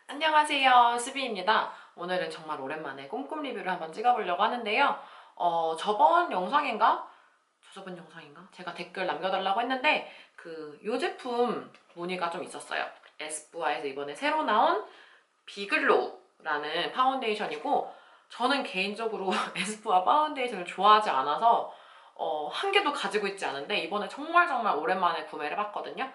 안녕하세요, 수비입니다. 오늘은 정말 오랜만에 꼼꼼 리뷰를 한번 찍어보려고 하는데요. 저번 영상인가? 저저번 영상인가? 제가 댓글 남겨달라고 했는데 요 제품 문의가 좀 있었어요. 에스쁘아에서 이번에 새로 나온 비글로우라는 파운데이션이고, 저는 개인적으로 에스쁘아 파운데이션을 좋아하지 않아서 한 개도 가지고 있지 않은데 이번에 정말 오랜만에 구매를 해봤거든요.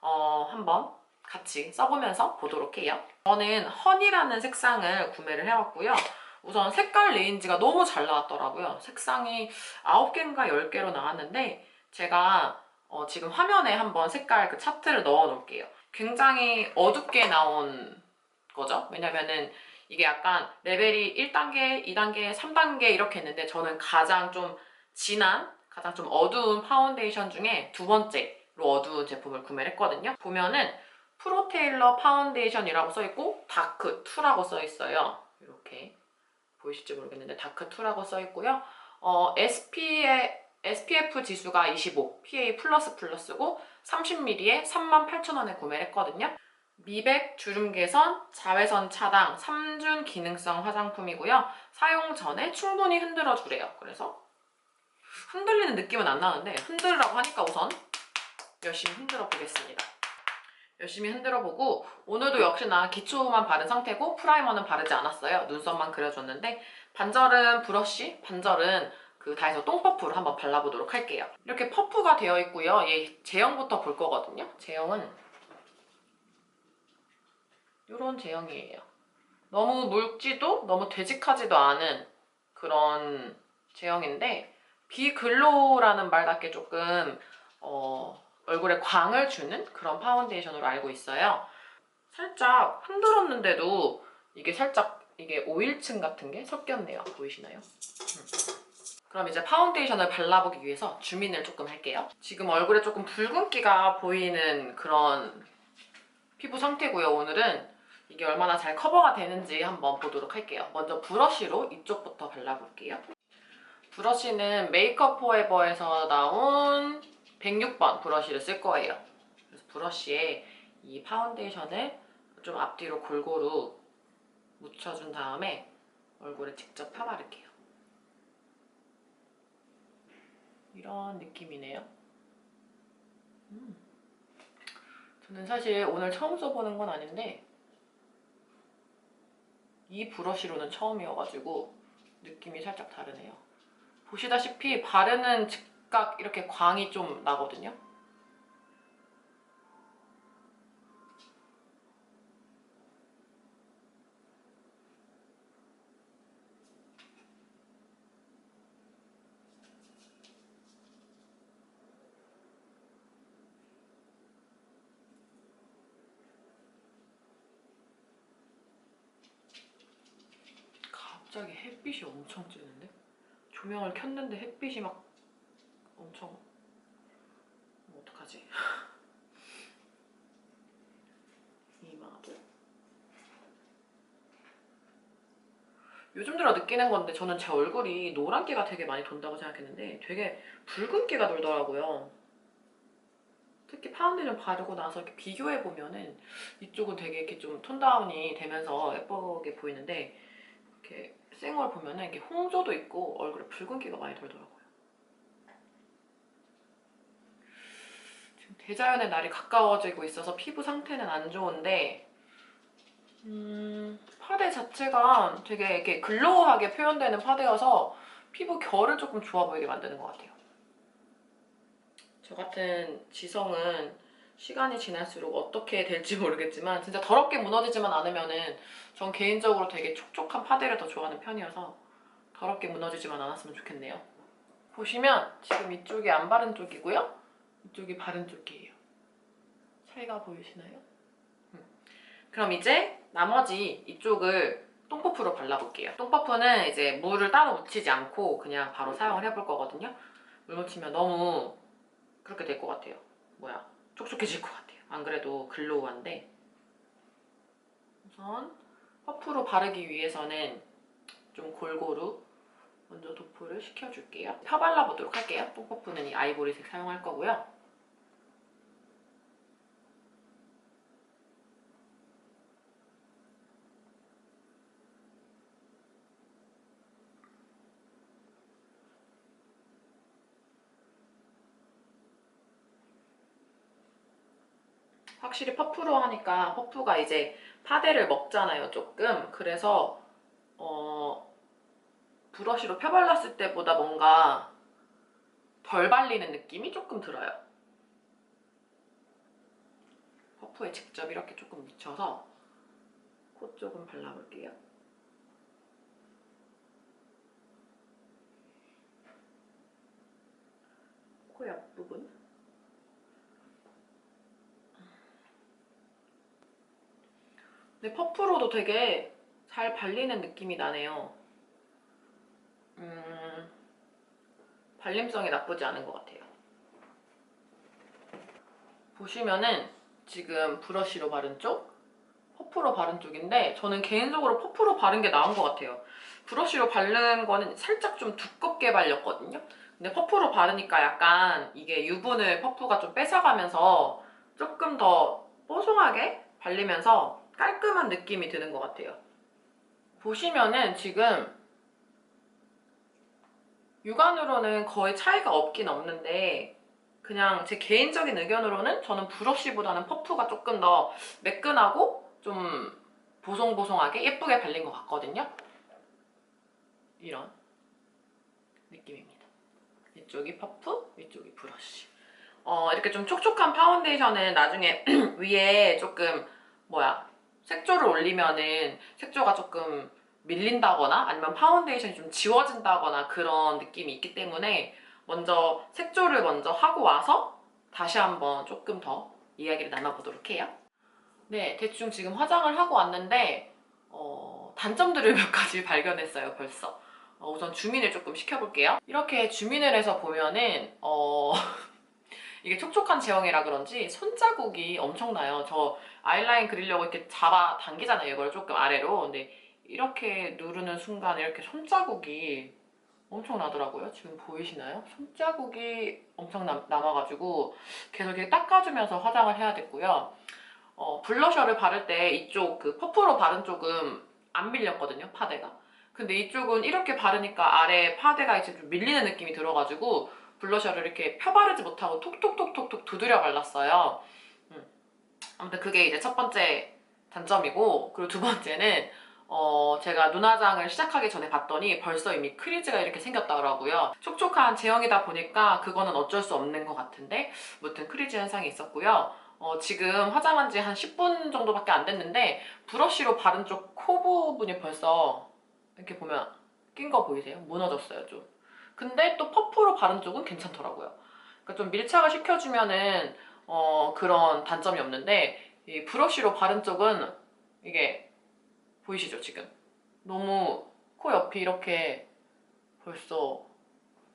한번 같이 써보면서 보도록 해요. 저는 허니라는 색상을 구매를 해왔고요. 우선 색깔 레인지가 너무 잘 나왔더라고요. 색상이 9개인가 10개로 나왔는데 제가 지금 화면에 한번 색깔 그 차트를 넣어 놓을게요. 굉장히 어둡게 나온 거죠. 왜냐면은 이게 약간 레벨이 1단계, 2단계, 3단계 이렇게 있는데 저는 가장 좀 진한, 가장 좀 어두운 파운데이션 중에 두 번째로 어두운 제품을 구매를 했거든요. 보면은 프로테일러 파운데이션이라고 써있고 다크2라고 써있어요. 이렇게 보이실지 모르겠는데 다크2라고 써있고요. SPF 지수가 25, PA++고 30ml에 38,000원에 구매를 했거든요. 미백, 주름 개선, 자외선 차단, 3중 기능성 화장품이고요. 사용 전에 충분히 흔들어 주래요. 그래서 흔들리는 느낌은 안 나는데 흔들으라고 하니까 우선 열심히 흔들어 보겠습니다. 열심히 흔들어 보고, 오늘도 역시나 기초만 바른 상태고 프라이머는 바르지 않았어요. 눈썹만 그려줬는데 반절은 브러쉬, 반절은 그 다이소 똥퍼프를 한번 발라보도록 할게요. 이렇게 퍼프가 되어 있고요. 얘 제형부터 볼 거거든요. 제형은 이런 제형이에요. 너무 묽지도 너무 되직하지도 않은 그런 제형인데, 비글로우라는 말답게 조금 얼굴에 광을 주는 그런 파운데이션으로 알고 있어요. 살짝 흔들었는데도 이게 살짝 이게 오일층 같은 게 섞였네요. 보이시나요? 그럼 이제 파운데이션을 발라보기 위해서 줌인을 조금 할게요. 지금 얼굴에 조금 붉은기가 보이는 그런 피부 상태고요. 오늘은 이게 얼마나 잘 커버가 되는지 한번 보도록 할게요. 먼저 브러쉬로 이쪽부터 발라볼게요. 브러쉬는 메이크업 포에버에서 나온 106번 브러쉬를 쓸 거예요. 그래서 브러쉬에 이 파운데이션을 좀 앞뒤로 골고루 묻혀준 다음에 얼굴에 직접 펴바를게요. 이런 느낌이네요. 저는 사실 오늘 처음 써보는 건 아닌데 이 브러쉬로는 처음이어가지고 느낌이 살짝 다르네요. 보시다시피 바르는 즉각 이렇게 광이 좀 나거든요. 갑자기 햇빛이 엄청 찌는데? 조명을 켰는데 햇빛이 막 엄청... 어떡하지? 이마도. 요즘 들어 느끼는 건데 저는 제 얼굴이 노란기가 되게 많이 돈다고 생각했는데 되게 붉은기가 돌더라고요. 특히 파운데이션 바르고 나서 이렇게 비교해보면은 이쪽은 되게 이렇게 좀 톤다운이 되면서 예쁘게 보이는데 이렇게 생얼 보면은 이렇게 홍조도 있고 얼굴에 붉은기가 많이 돌더라고요. 지금 대자연의 날이 가까워지고 있어서 피부 상태는 안 좋은데 파데 자체가 되게 이렇게 글로우하게 표현되는 파데여서 피부 결을 조금 좋아 보이게 만드는 것 같아요. 저 같은 지성은 시간이 지날수록 어떻게 될지 모르겠지만 진짜 더럽게 무너지지만 않으면은 전 개인적으로 되게 촉촉한 파데를 더 좋아하는 편이어서 더럽게 무너지지만 않았으면 좋겠네요. 보시면 지금 이쪽이 안 바른 쪽이고요. 이쪽이 바른 쪽이에요. 차이가 보이시나요? 그럼 이제 나머지 이쪽을 똥퍼프로 발라볼게요. 똥퍼프는 이제 물을 따로 묻히지 않고 그냥 바로 사용을 해볼 거거든요. 물 묻히면 너무 그렇게 될 것 같아요. 촉촉해질 것 같아요. 안 그래도 글로우한데 우선 퍼프로 바르기 위해서는 좀 골고루 먼저 도포를 시켜줄게요. 펴 발라보도록 할게요. 똥퍼프는 이 아이보리색 사용할 거고요. 확실히 퍼프로 하니까 퍼프가 이제 파데를 먹잖아요, 조금. 그래서 브러쉬로 펴발랐을 때보다 뭔가 덜 발리는 느낌이 조금 들어요. 퍼프에 직접 이렇게 조금 묻혀서 코 쪽은 발라볼게요. 코 옆부분. 근데 퍼프로도 되게 잘 발리는 느낌이 나네요. 발림성이 나쁘지 않은 것 같아요. 보시면은 지금 브러쉬로 바른 쪽, 퍼프로 바른 쪽인데 저는 개인적으로 퍼프로 바른 게 나은 것 같아요. 브러쉬로 바른 거는 살짝 좀 두껍게 발렸거든요. 근데 퍼프로 바르니까 약간 이게 유분을 퍼프가 좀 뺏어가면서 조금 더 뽀송하게 발리면서 깔끔한 느낌이 드는 것 같아요. 보시면은 지금 육안으로는 거의 차이가 없긴 없는데 그냥 제 개인적인 의견으로는 저는 브러쉬보다는 퍼프가 조금 더 매끈하고 좀 보송보송하게 예쁘게 발린 것 같거든요. 이런 느낌입니다. 이쪽이 퍼프, 이쪽이 브러쉬. 이렇게 좀 촉촉한 파운데이션은 나중에 위에 조금 색조를 올리면은 색조가 조금 밀린다거나 아니면 파운데이션이 좀 지워진다거나 그런 느낌이 있기 때문에 먼저 색조를 먼저 하고 와서 다시 한번 조금 더 이야기를 나눠보도록 해요. 네, 대충 지금 화장을 하고 왔는데 단점들을 몇 가지 발견했어요, 벌써. 우선 줌인을 조금 시켜볼게요. 이렇게 줌인을 해서 보면은 이게 촉촉한 제형이라 그런지 손자국이 엄청나요. 저 아이라인 그리려고 이렇게 잡아 당기잖아요, 이걸 조금 아래로. 근데 이렇게 누르는 순간 이렇게 손자국이 엄청 나더라고요. 지금 보이시나요? 손자국이 엄청 남아가지고 계속 이렇게 닦아주면서 화장을 해야 됐고요. 블러셔를 바를 때 이쪽 그 퍼프로 바른 쪽은 안 밀렸거든요, 파데가. 근데 이쪽은 이렇게 바르니까 아래 파데가 이제 좀 밀리는 느낌이 들어가지고 블러셔를 이렇게 펴바르지 못하고 톡톡톡톡톡 두드려 발랐어요. 아무튼 그게 이제 첫 번째 단점이고, 그리고 두 번째는 제가 눈화장을 시작하기 전에 봤더니 벌써 이미 크리즈가 이렇게 생겼더라고요. 촉촉한 제형이다 보니까 그거는 어쩔 수 없는 것 같은데 아무튼 크리즈 현상이 있었고요. 지금 화장한 지 한 10분 정도밖에 안 됐는데 브러쉬로 바른 쪽 코 부분이 벌써 이렇게 보면 낀 거 보이세요? 무너졌어요, 좀. 근데 또 퍼프로 바른 쪽은 괜찮더라고요. 그러니까 좀 밀착을 시켜주면은 그런 단점이 없는데 이 브러쉬로 바른 쪽은 이게 보이시죠, 지금? 너무 코 옆이 이렇게 벌써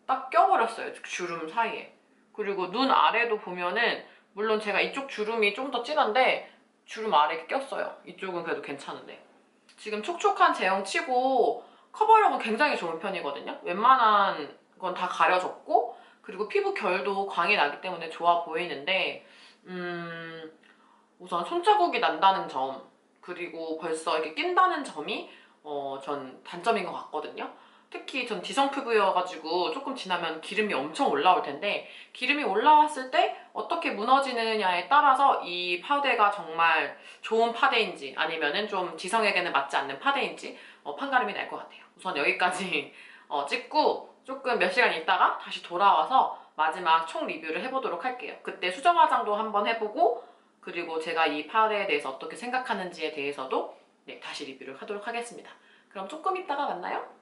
딱 껴버렸어요, 주름 사이에. 그리고 눈 아래도 보면은 물론 제가 이쪽 주름이 좀 더 진한데 주름 아래에 꼈어요. 이쪽은 그래도 괜찮은데. 지금 촉촉한 제형 치고 커버력은 굉장히 좋은 편이거든요. 웬만한 건 다 가려졌고 그리고 피부 결도 광이 나기 때문에 좋아 보이는데 우선 손자국이 난다는 점 그리고 벌써 이렇게 낀다는 점이 전 단점인 것 같거든요. 특히 전 지성 피부여가지고 조금 지나면 기름이 엄청 올라올 텐데 기름이 올라왔을 때 어떻게 무너지느냐에 따라서 이 파데가 정말 좋은 파데인지 아니면은 좀 지성에게는 맞지 않는 파데인지 판가름이 날 것 같아요. 우선 여기까지 찍고 조금 몇 시간 있다가 다시 돌아와서 마지막 총 리뷰를 해보도록 할게요. 그때 수정 화장도 한번 해보고 그리고 제가 이 파데에 대해서 어떻게 생각하는지에 대해서도 다시 리뷰를 하도록 하겠습니다. 그럼 조금 있다가 만나요.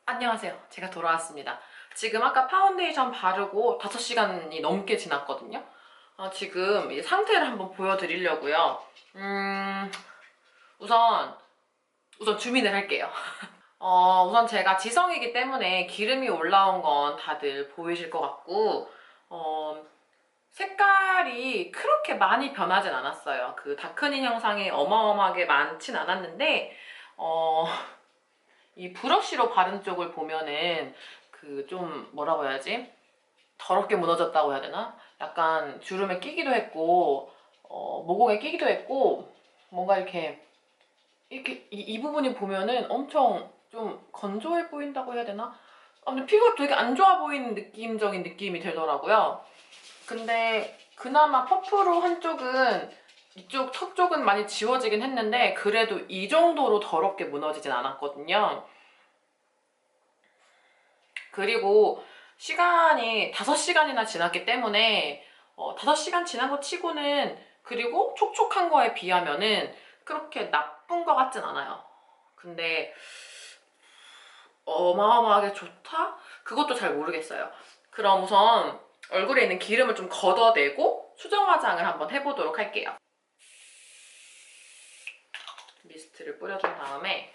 안녕하세요. 제가 돌아왔습니다. 지금 아까 파운데이션 바르고 5시간이 넘게 지났거든요. 지금 이 상태를 한번 보여드리려고요. 우선 줌인을 할게요. 우선 제가 지성이기 때문에 기름이 올라온 건 다들 보이실 것 같고 색깔이 그렇게 많이 변하진 않았어요. 그 다크닝 형상이 어마어마하게 많진 않았는데 이 브러쉬로 바른 쪽을 보면은 그 좀 뭐라고 해야지? 더럽게 무너졌다고 해야 되나? 약간 주름에 끼기도 했고 모공에 끼기도 했고 뭔가 이렇게 이 부분이 보면은 엄청 좀 건조해 보인다고 해야 되나? 아무튼 피부가 되게 안 좋아 보이는 느낌적인 느낌이 들더라고요. 근데 그나마 퍼프로 한쪽은 이쪽 턱 쪽은 많이 지워지긴 했는데 그래도 이 정도로 더럽게 무너지진 않았거든요. 그리고 시간이 5시간이나 지났기 때문에 5시간 지난 거 치고는, 그리고 촉촉한 거에 비하면은 그렇게 나쁜 거 같진 않아요. 근데 어마어마하게 좋다? 그것도 잘 모르겠어요. 그럼 우선 얼굴에 있는 기름을 좀 걷어내고 수정 화장을 한번 해보도록 할게요. 미스트를 뿌려준 다음에,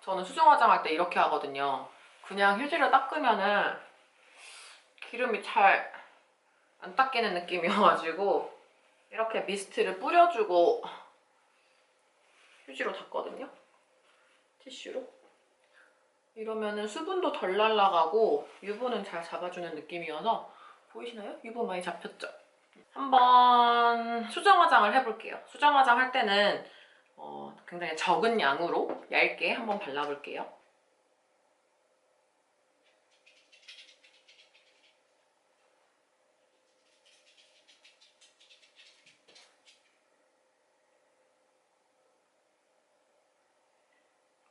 저는 수정 화장할 때 이렇게 하거든요. 그냥 휴지로 닦으면은 기름이 잘 안 닦이는 느낌이어가지고 이렇게 미스트를 뿌려주고 휴지로 닦거든요. 티슈로. 이러면은 수분도 덜 날아가고 유분은 잘 잡아주는 느낌이어서, 보이시나요? 유분 많이 잡혔죠? 한번 수정 화장을 해볼게요. 수정 화장 할 때는 굉장히 적은 양으로 얇게 한번 발라볼게요.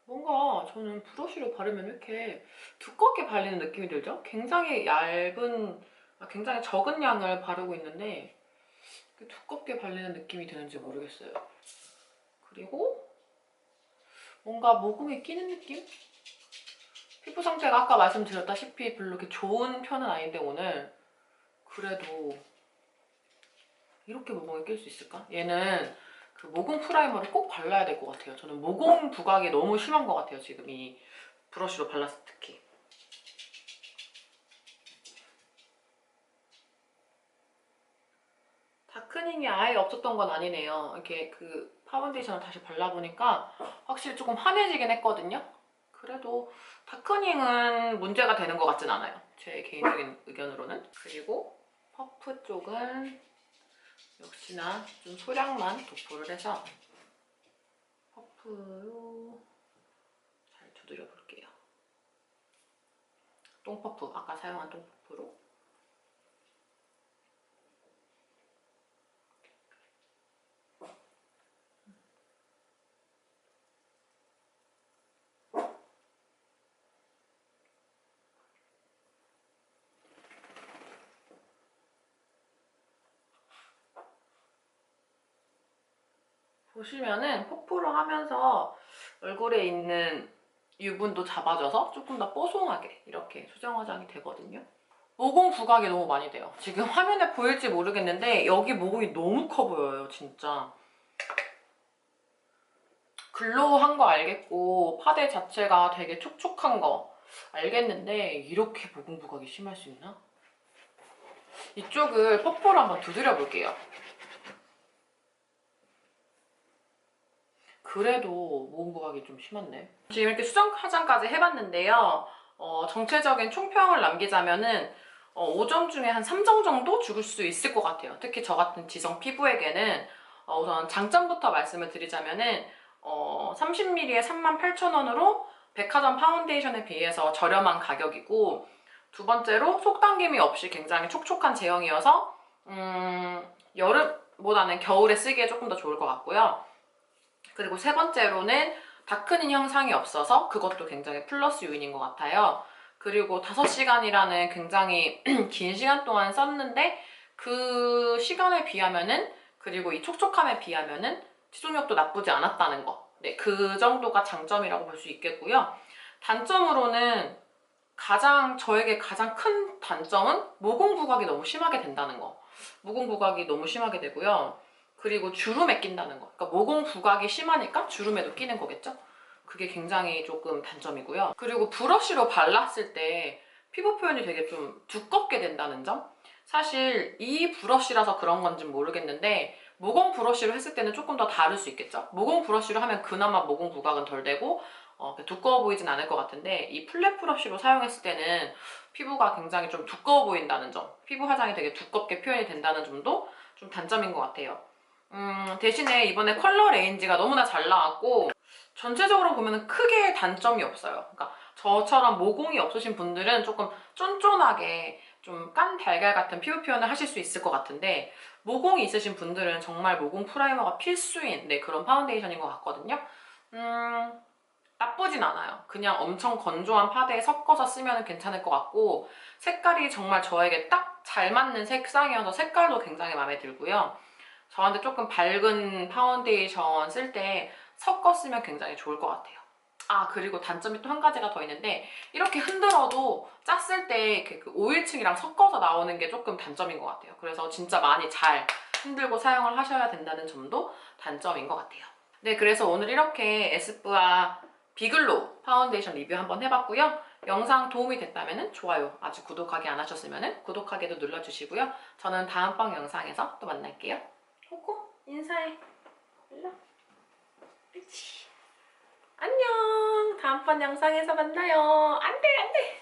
뭔가 저는 브러쉬로 바르면 이렇게 두껍게 발리는 느낌이 들죠? 굉장히 굉장히 적은 양을 바르고 있는데 이렇게 두껍게 발리는 느낌이 드는지 모르겠어요. 그리고 뭔가 모공에 끼는 느낌? 피부 상태가 아까 말씀드렸다시피 별로 이렇게 좋은 편은 아닌데 오늘 그래도 이렇게 모공에 낄 수 있을까? 얘는 그 모공 프라이머를 꼭 발라야 될 것 같아요. 저는 모공 부각이 너무 심한 것 같아요. 지금 이 브러쉬로 발랐을 때 특히. 다크닝이 아예 없었던 건 아니네요. 이렇게 그 파운데이션을 다시 발라보니까 확실히 조금 환해지긴 했거든요. 그래도 다크닝은 문제가 되는 것 같진 않아요. 제 개인적인 의견으로는. 그리고 퍼프 쪽은 역시나 좀 소량만 도포를 해서 퍼프로 잘 두드려 볼게요. 똥퍼프, 아까 사용한 똥퍼프로. 보시면은 퍼프로 하면서 얼굴에 있는 유분도 잡아줘서 조금 더 뽀송하게 이렇게 수정 화장이 되거든요. 모공 부각이 너무 많이 돼요. 지금 화면에 보일지 모르겠는데 여기 모공이 너무 커 보여요, 진짜. 글로우한 거 알겠고 파데 자체가 되게 촉촉한 거 알겠는데 이렇게 모공 부각이 심할 수 있나? 이쪽을 퍼프로 한번 두드려 볼게요. 그래도 모공 부각이 좀 심한데. 지금 이렇게 수정 화장까지 해봤는데요. 정체적인 총평을 남기자면은 5점 중에 한 3점 정도 죽을 수 있을 것 같아요. 특히 저 같은 지성 피부에게는 우선 장점부터 말씀을 드리자면은 30ml에 38,000원으로 백화점 파운데이션에 비해서 저렴한 가격이고, 두 번째로 속당김이 없이 굉장히 촉촉한 제형이어서 여름보다는 겨울에 쓰기에 조금 더 좋을 것 같고요. 그리고 세 번째로는 다크닝 형상이 없어서 그것도 굉장히 플러스 요인인 것 같아요. 그리고 5시간이라는 굉장히 긴 시간 동안 썼는데 그 시간에 비하면은, 그리고 이 촉촉함에 비하면은 지속력도 나쁘지 않았다는 거. 네, 그 정도가 장점이라고 볼 수 있겠고요. 단점으로는 저에게 가장 큰 단점은 모공 부각이 너무 심하게 된다는 거. 모공 부각이 너무 심하게 되고요. 그리고 주름에 낀다는 거. 그러니까 모공 부각이 심하니까 주름에도 끼는 거겠죠? 그게 굉장히 조금 단점이고요. 그리고 브러쉬로 발랐을 때 피부 표현이 되게 좀 두껍게 된다는 점? 사실 이 브러쉬라서 그런 건지 모르겠는데 모공 브러쉬로 했을 때는 조금 더 다를 수 있겠죠? 모공 브러쉬로 하면 그나마 모공 부각은 덜 되고 두꺼워 보이진 않을 것 같은데, 이 플랫 브러쉬로 사용했을 때는 피부가 굉장히 좀 두꺼워 보인다는 점, 피부 화장이 되게 두껍게 표현이 된다는 점도 좀 단점인 것 같아요. 대신에 이번에 컬러 레인지가 너무나 잘 나왔고 전체적으로 보면 크게 단점이 없어요. 그러니까 저처럼 모공이 없으신 분들은 조금 쫀쫀하게 좀 깐 달걀 같은 피부 표현을 하실 수 있을 것 같은데, 모공이 있으신 분들은 정말 모공 프라이머가 필수인 그런 파운데이션인 것 같거든요. 나쁘진 않아요. 그냥 엄청 건조한 파데에 섞어서 쓰면 괜찮을 것 같고, 색깔이 정말 저에게 딱 잘 맞는 색상이어서 색깔도 굉장히 마음에 들고요. 저한테 조금 밝은 파운데이션 쓸 때 섞어 쓰면 굉장히 좋을 것 같아요. 아, 그리고 단점이 또 한 가지가 더 있는데, 이렇게 흔들어도 짰을 때 그 오일층이랑 섞어서 나오는 게 조금 단점인 것 같아요. 그래서 진짜 많이 잘 흔들고 사용을 하셔야 된다는 점도 단점인 것 같아요. 네, 그래서 오늘 이렇게 에스쁘아 비글로우 파운데이션 리뷰 한번 해봤고요. 영상 도움이 됐다면 좋아요, 아직 구독하기 안 하셨으면 구독하기도 눌러주시고요. 저는 다음번 영상에서 또 만날게요. 코코 인사해. 일로. 그렇지. 안녕. 다음번 영상에서 만나요. 안돼 안돼.